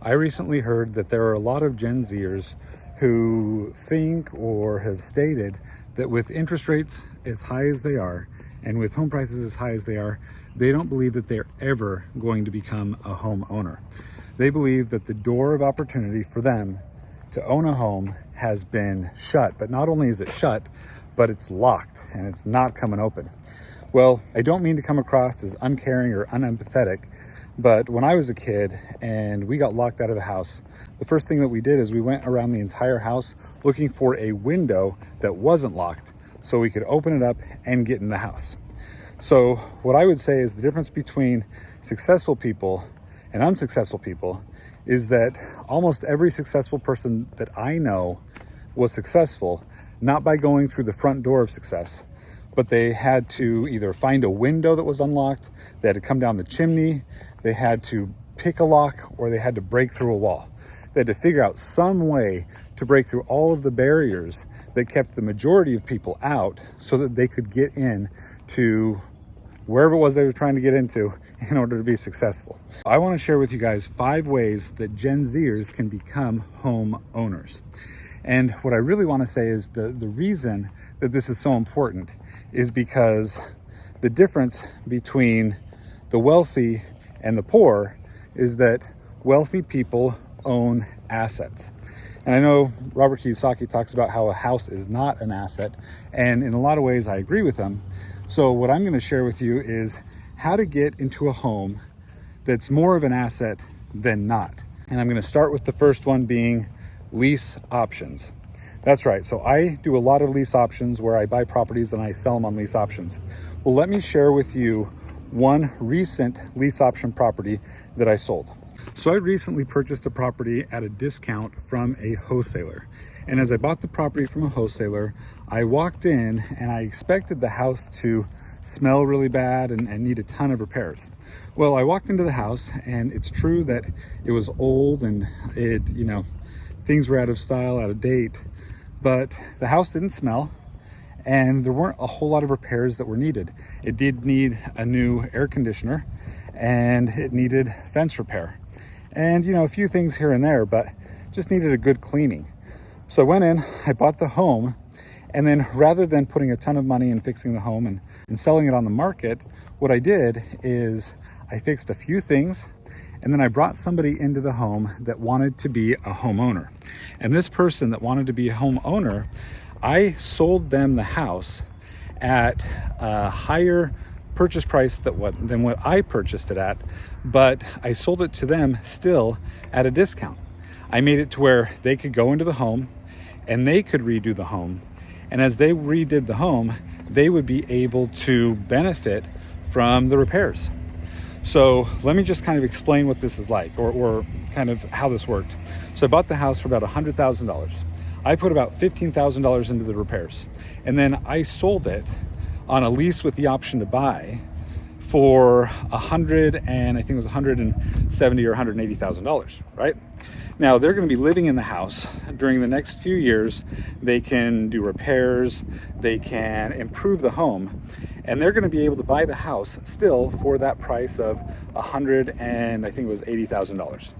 I recently heard that there are a lot of Gen Zers who think or have stated that with interest rates as high as they are and with home prices as high as they are, they don't believe that they're ever going to become a homeowner. They believe that the door of opportunity for them to own a home has been shut, but not only is it shut, but it's locked and it's not coming open. Well, I don't mean to come across as uncaring or unempathetic, but when I was a kid and we got locked out of the house, the first thing that we did is we went around the entire house looking for a window that wasn't locked so we could open it up and get in the house. So what I would say is the difference between successful people and unsuccessful people is that almost every successful person that I know was successful, not by going through the front door of success, but they had to either find a window that was unlocked, they had to come down the chimney, they had to pick a lock, or they had to break through a wall. They had to figure out some way to break through all of the barriers that kept the majority of people out so that they could get in to wherever it was they were trying to get into in order to be successful. I want to share with you guys 5 ways that Gen Zers can become home owners. And what I really want to say is the reason that this is so important is because the difference between the wealthy and the poor is that wealthy people own assets. And I know Robert Kiyosaki talks about how a house is not an asset, and in a lot of ways I agree with him. So what I'm going to share with you is how to get into a home that's more of an asset than not. And I'm going to start with the first one being lease options. That's right. So I do a lot of lease options where I buy properties and I sell them on lease options. Well, let me share with you one recent lease option property that I sold. So I recently purchased a property at a discount from a wholesaler. And as I bought the property from a wholesaler, I walked in and I expected the house to smell really bad and need a ton of repairs. Well, I walked into the house and it's true that it was old and things were out of style, out of date, but the house didn't smell and there weren't a whole lot of repairs that were needed. It did need a new air conditioner and it needed fence repair and a few things here and there, but just needed a good cleaning. So I went in, I bought the home, and then rather than putting a ton of money in fixing the home and selling it on the market, what I did is I fixed a few things, and then I brought somebody into the home that wanted to be a homeowner. And this person that wanted to be a homeowner, I sold them the house at a higher purchase price than what I purchased it at, but I sold it to them still at a discount. I made it to where they could go into the home and they could redo the home. And as they redid the home, they would be able to benefit from the repairs. So let me just kind of explain what this is like or kind of how this worked. So I bought the house for about $100,000. I put about $15,000 into the repairs. And then I sold it on a lease with the option to buy for $170,000 or $180,000, right? Now they're going to be living in the house during the next few years. They can do repairs, they can improve the home, and they're going to be able to buy the house still for that price of $180,000.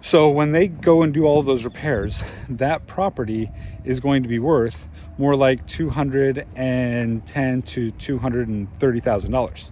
So when they go and do all of those repairs, that property is going to be worth more like $210,000 to $230,000.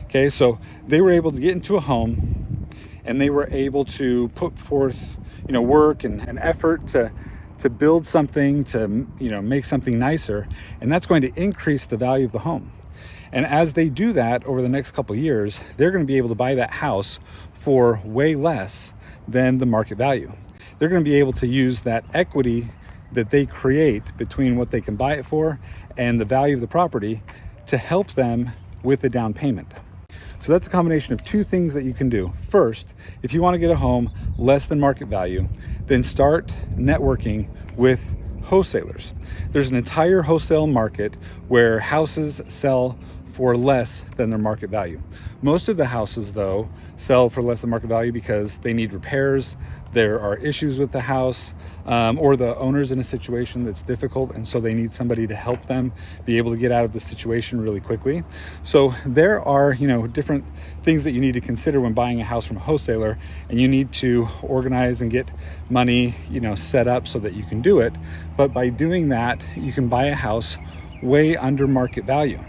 Okay, so they were able to get into a home and they were able to put forth, work and effort to build something, to, make something nicer. And that's going to increase the value of the home. And as they do that over the next couple of years, they're going to be able to buy that house for way less than the market value. They're going to be able to use that equity that they create between what they can buy it for and the value of the property to help them with the down payment. So that's a combination of 2 things that you can do. First, if you want to get a home less than market value, then start networking with wholesalers. There's an entire wholesale market where houses sell for less than their market value. Most of the houses, though, sell for less than market value because they need repairs, there are issues with the house, or the owner's in a situation that's difficult, and so they need somebody to help them be able to get out of the situation really quickly. So there are, different things that you need to consider when buying a house from a wholesaler, and you need to organize and get money, set up so that you can do it. But by doing that, you can buy a house way under market value.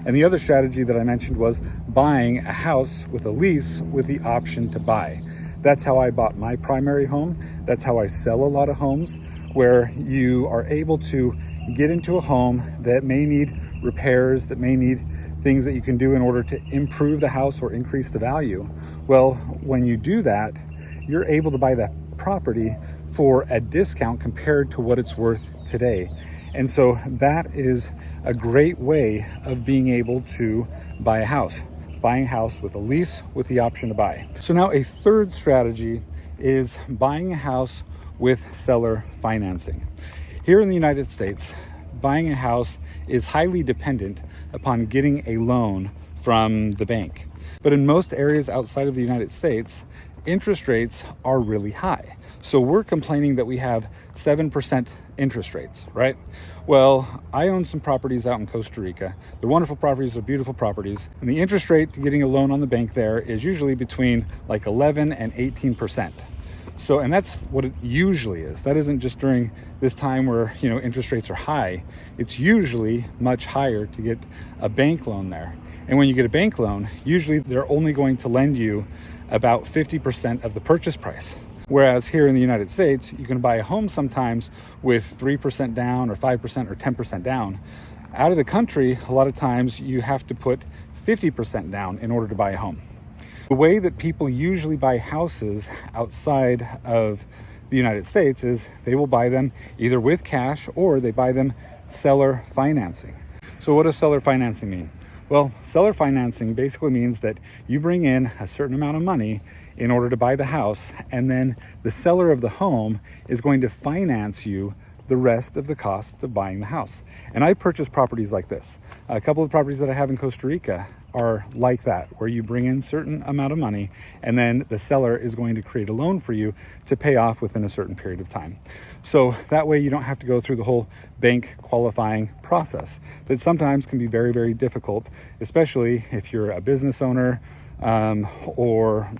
And the other strategy that I mentioned was buying a house with a lease with the option to buy. That's how I bought my primary home. That's how I sell a lot of homes, where you are able to get into a home that may need repairs, that may need things that you can do in order to improve the house or increase the value. Well, when you do that, you're able to buy that property for a discount compared to what it's worth today. And so that is a great way of being able to buy a house. Buying a house with a lease with the option to buy. So now a third strategy is buying a house with seller financing. Here in the United States, buying a house is highly dependent upon getting a loan from the bank. But in most areas outside of the United States, interest rates are really high. So we're complaining that we have 7% interest rates, right? Well, I own some properties out in Costa Rica. They're wonderful properties, they're beautiful properties. And the interest rate to getting a loan on the bank there is usually between like 11 and 18%. So, and that's what it usually is. That isn't just during this time where, interest rates are high. It's usually much higher to get a bank loan there. And when you get a bank loan, usually they're only going to lend you about 50% of the purchase price. Whereas here in the United States, you can buy a home sometimes with 3% down or 5% or 10% down. Out of the country, a lot of times you have to put 50% down in order to buy a home. The way that people usually buy houses outside of the United States is they will buy them either with cash or they buy them seller financing. So what does seller financing mean? Well, seller financing basically means that you bring in a certain amount of money in order to buy the house, and then the seller of the home is going to finance you the rest of the cost of buying the house. And I've purchased properties like this. A couple of properties that I have in Costa Rica are like that, where you bring in a certain amount of money and then the seller is going to create a loan for you to pay off within a certain period of time. So that way you don't have to go through the whole bank qualifying process that sometimes can be very, very difficult, especially if you're a business owner or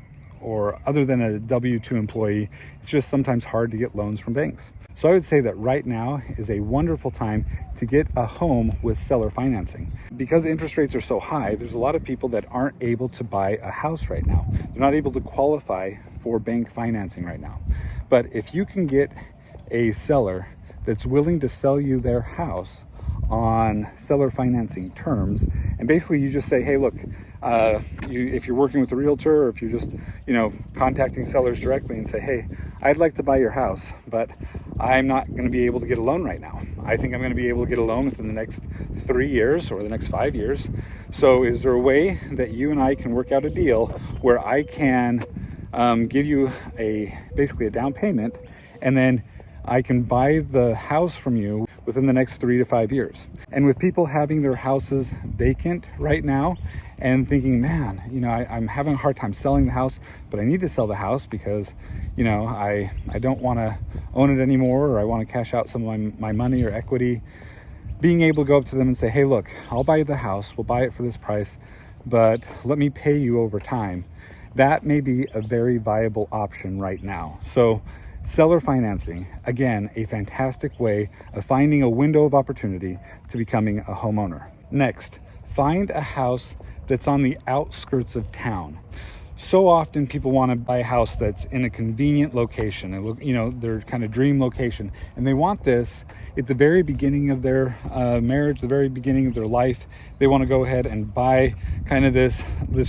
other than a W-2 employee. It's just sometimes hard to get loans from banks. So I would say that right now is a wonderful time to get a home with seller financing. Because interest rates are so high, there's a lot of people that aren't able to buy a house right now. They're not able to qualify for bank financing right now. But if you can get a seller that's willing to sell you their house on seller financing terms, and basically you just say, hey, look, if you're working with a realtor, or if you're just contacting sellers directly and say, hey, I'd like to buy your house, but I'm not going to be able to get a loan right now. I think I'm going to be able to get a loan within the next 3 years or the next 5 years. So is there a way that you and I can work out a deal where I can give you basically a down payment, and then I can buy the house from you within the next 3 to 5 years? And with people having their houses vacant right now and thinking, man, I'm having a hard time selling the house, but I need to sell the house because, I don't want to own it anymore, or I want to cash out some of my money or equity. Being able to go up to them and say, hey, look, I'll buy the house, we'll buy it for this price, but let me pay you over time. That may be a very viable option right now. So seller financing, again, a fantastic way of finding a window of opportunity to becoming a homeowner. Next, find a house that's on the outskirts of town. So often people want to buy a house that's in a convenient location, their kind of dream location, and they want this at the very beginning of their marriage, the very beginning of their life. They want to go ahead and buy kind of this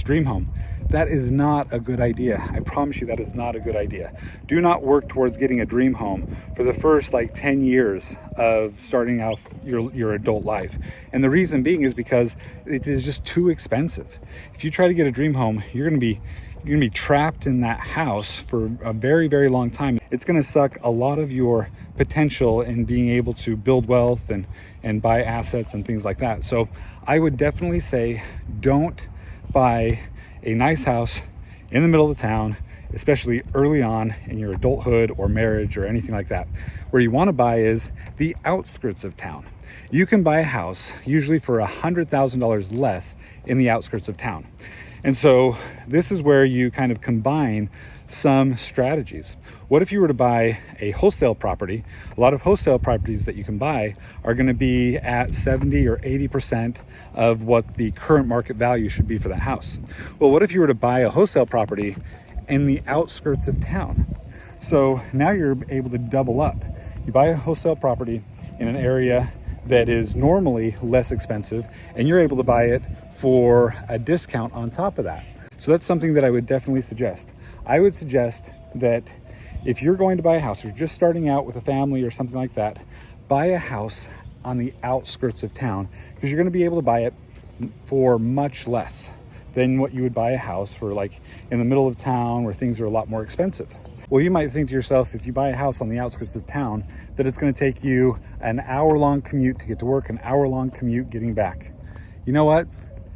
dream home. That is not a good idea. I promise you that is not a good idea. Do not work towards getting a dream home for the first 10 years of starting out your adult life. And the reason being is because it is just too expensive. If you try to get a dream home, you're going to be you're gonna be trapped in that house for a very, very long time. It's gonna suck a lot of your potential in being able to build wealth and buy assets and things like that. So I would definitely say don't buy a nice house in the middle of the town, especially early on in your adulthood or marriage or anything like that. Where you want to buy is the outskirts of town. You can buy a house usually for $100,000 less in the outskirts of town. And so this is where you kind of combine some strategies. What if you were to buy a wholesale property? A lot of wholesale properties that you can buy are going to be at 70 or 80% of what the current market value should be for that house. Well, what if you were to buy a wholesale property in the outskirts of town? So now you're able to double up. You buy a wholesale property in an area that is normally less expensive, and you're able to buy it for a discount on top of that. So that's something that I would definitely suggest. I would suggest that if you're going to buy a house, or you're just starting out with a family or something like that, buy a house on the outskirts of town, because you're going to be able to buy it for much less than what you would buy a house for, like in the middle of town where things are a lot more expensive. Well, you might think to yourself, if you buy a house on the outskirts of town, that it's going to take you an hour-long commute to get to work, an hour-long commute getting back. You know what?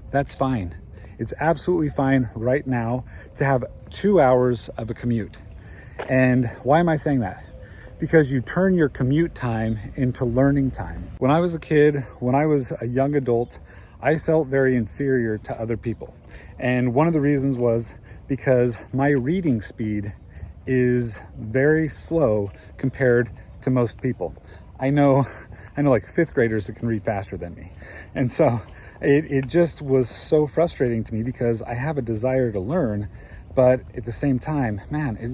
That's fine. It's absolutely fine right now to have 2 hours of a commute. And why am I saying that? Because you turn your commute time into learning time. When I was a kid, when I was a young adult, I felt very inferior to other people. And one of the reasons was because my reading speed is very slow compared to most people. I know like fifth graders that can read faster than me. And so it just was so frustrating to me, because I have a desire to learn, but at the same time, man, it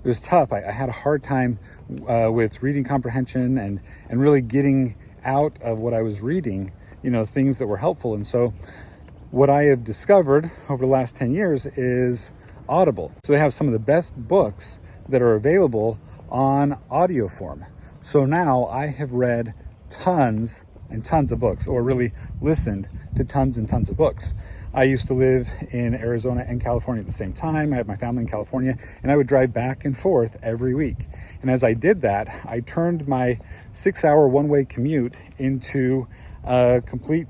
was tough. I had a hard time with reading comprehension and really getting out of what I was reading, things that were helpful. And so what I have discovered over the last 10 years is Audible. So they have some of the best books that are available on audio form. So now I have read tons and tons of books, or really listened to tons and tons of books. I used to live in Arizona and California at the same time. I have my family in California, and I would drive back and forth every week. And as I did that, I turned my 6-hour one-way commute into a complete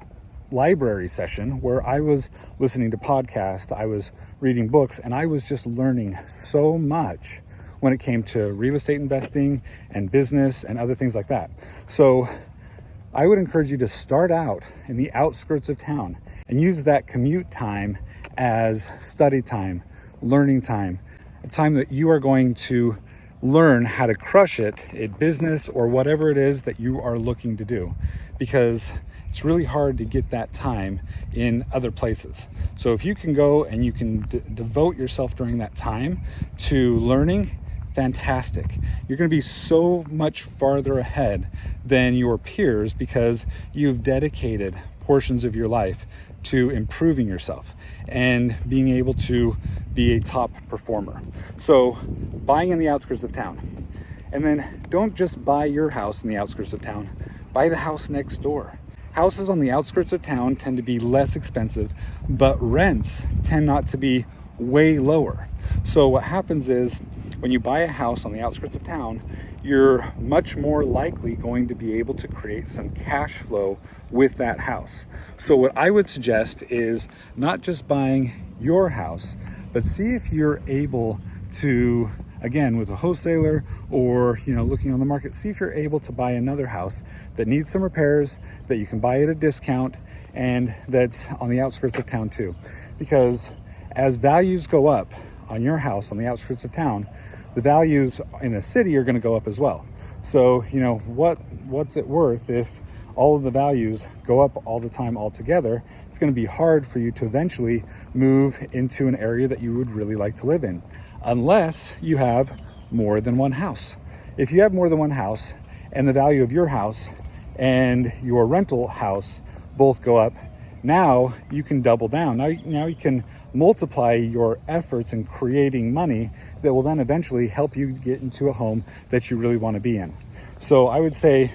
library session where I was listening to podcasts, I was reading books, and I was just learning so much when it came to real estate investing and business and other things like that. So I would encourage you to start out in the outskirts of town and use that commute time as study time, learning time, a time that you are going to learn how to crush it in business or whatever it is that you are looking to do, because it's really hard to get that time in other places. So if you can go and you can devote yourself during that time to learning, fantastic. You're going to be so much farther ahead than your peers, because you've dedicated portions of your life to improving yourself and being able to be a top performer. So buying in the outskirts of town. And then don't just buy your house in the outskirts of town, buy the house next door. Houses on the outskirts of town tend to be less expensive, but rents tend not to be way lower. So what happens is, when you buy a house on the outskirts of town, you're much more likely going to be able to create some cash flow with that house. So what I would suggest is not just buying your house, but see if you're able to, again, with a wholesaler or looking on the market, see if you're able to buy another house that needs some repairs, that you can buy at a discount, and that's on the outskirts of town too. Because as values go up on your house on the outskirts of town, the values in the city are going to go up as well. So what's it worth if all of the values go up all the time altogether? It's going to be hard for you to eventually move into an area that you would really like to live in, unless you have more than one house. If you have more than one house and the value of your house and your rental house both go up, now you can double down. Now you can multiply your efforts in creating money that will then eventually help you get into a home that you really want to be in. So I would say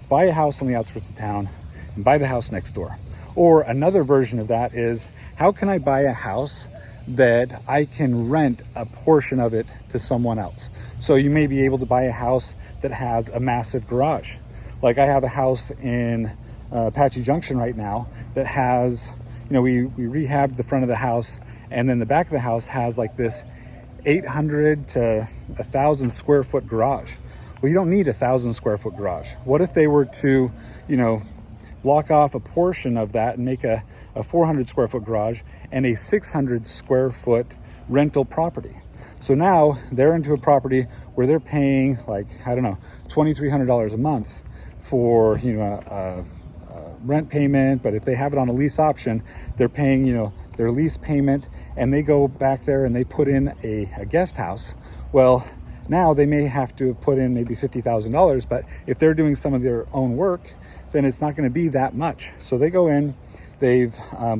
buy a house on the outskirts of town and buy the house next door. Or another version of that is, how can I buy a house that I can rent a portion of it to someone else. So you may be able to buy a house that has a massive garage. Like I have a house in Apache Junction right now that has, we rehabbed the front of the house, and then the back of the house has like this 800 to 1,000 square foot garage. Well, you don't need 1,000 square foot garage. What if they were to, block off a portion of that and make a 400 square foot garage and a 600 square foot rental property? So now they're into a property where they're paying like, I don't know, $2,300 a month for, a rent payment. But if they have it on a lease option, they're paying, their lease payment, and they go back there and they put in a guest house. Well, now they may have to put in maybe $50,000, but if they're doing some of their own work, then it's not going to be that much. So they go in, they've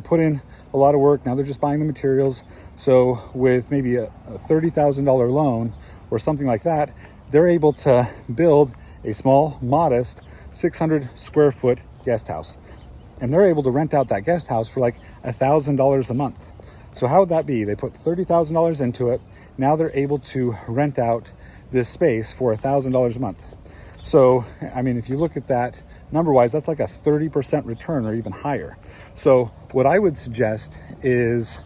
put in a lot of work. Now they're just buying the materials. So with maybe a $30,000 loan or something like that, they're able to build a small, modest 600 square foot guest house. And they're able to rent out that guest house for like $1,000 a month. So how would that be? They put $30,000 into it. Now they're able to rent out this space for $1,000 a month. So, if you look at that number-wise, that's like a 30% return or even higher. So what I would suggest is,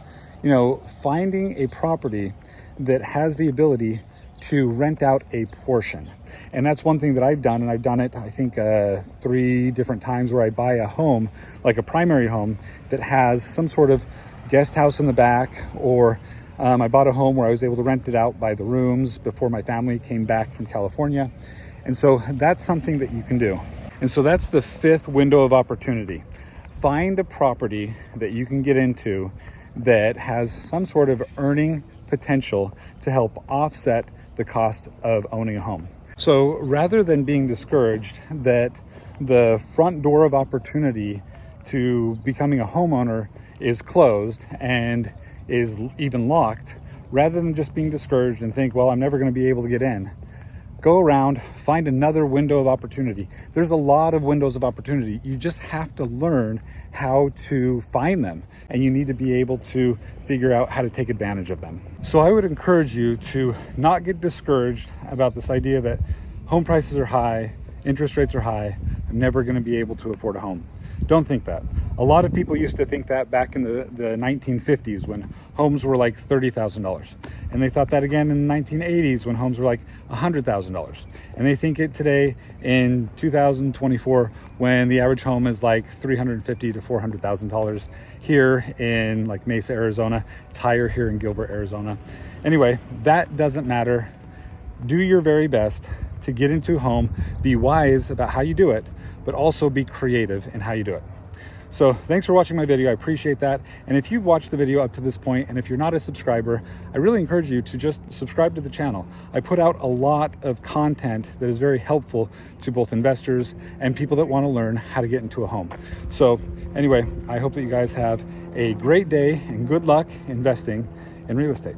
finding a property that has the ability to rent out a portion. And that's one thing that I've done, and I've done it, I think, 3 different times, where I buy a home, like a primary home, that has some sort of guest house in the back, or I bought a home where I was able to rent it out by the rooms before my family came back from California. And so that's something that you can do. And so that's the 5th window of opportunity. Find a property that you can get into that has some sort of earning potential to help offset the cost of owning a home. So rather than being discouraged that the front door of opportunity to becoming a homeowner is closed and is even locked, rather than just being discouraged and think, well, I'm never going to be able to get in, go around, find another window of opportunity. There's a lot of windows of opportunity. You just have to learn how to find them, and you need to be able to figure out how to take advantage of them. So I would encourage you to not get discouraged about this idea that home prices are high, interest rates are high, I'm never going to be able to afford a home. Don't think that. A lot of people used to think that back in the 1950s, when homes were like $30,000. And they thought that again in the 1980s, when homes were like $100,000. And they think it today in 2024, when the average home is like $350,000 to $400,000 here in like Mesa, Arizona. It's higher here in Gilbert, Arizona. Anyway, that doesn't matter. Do your very best to get into a home. Be wise about how you do it, but also be creative in how you do it. So thanks for watching my video. I appreciate that. And if you've watched the video up to this point, and if you're not a subscriber, I really encourage you to just subscribe to the channel. I put out a lot of content that is very helpful to both investors and people that want to learn how to get into a home. So anyway, I hope that you guys have a great day and good luck investing in real estate.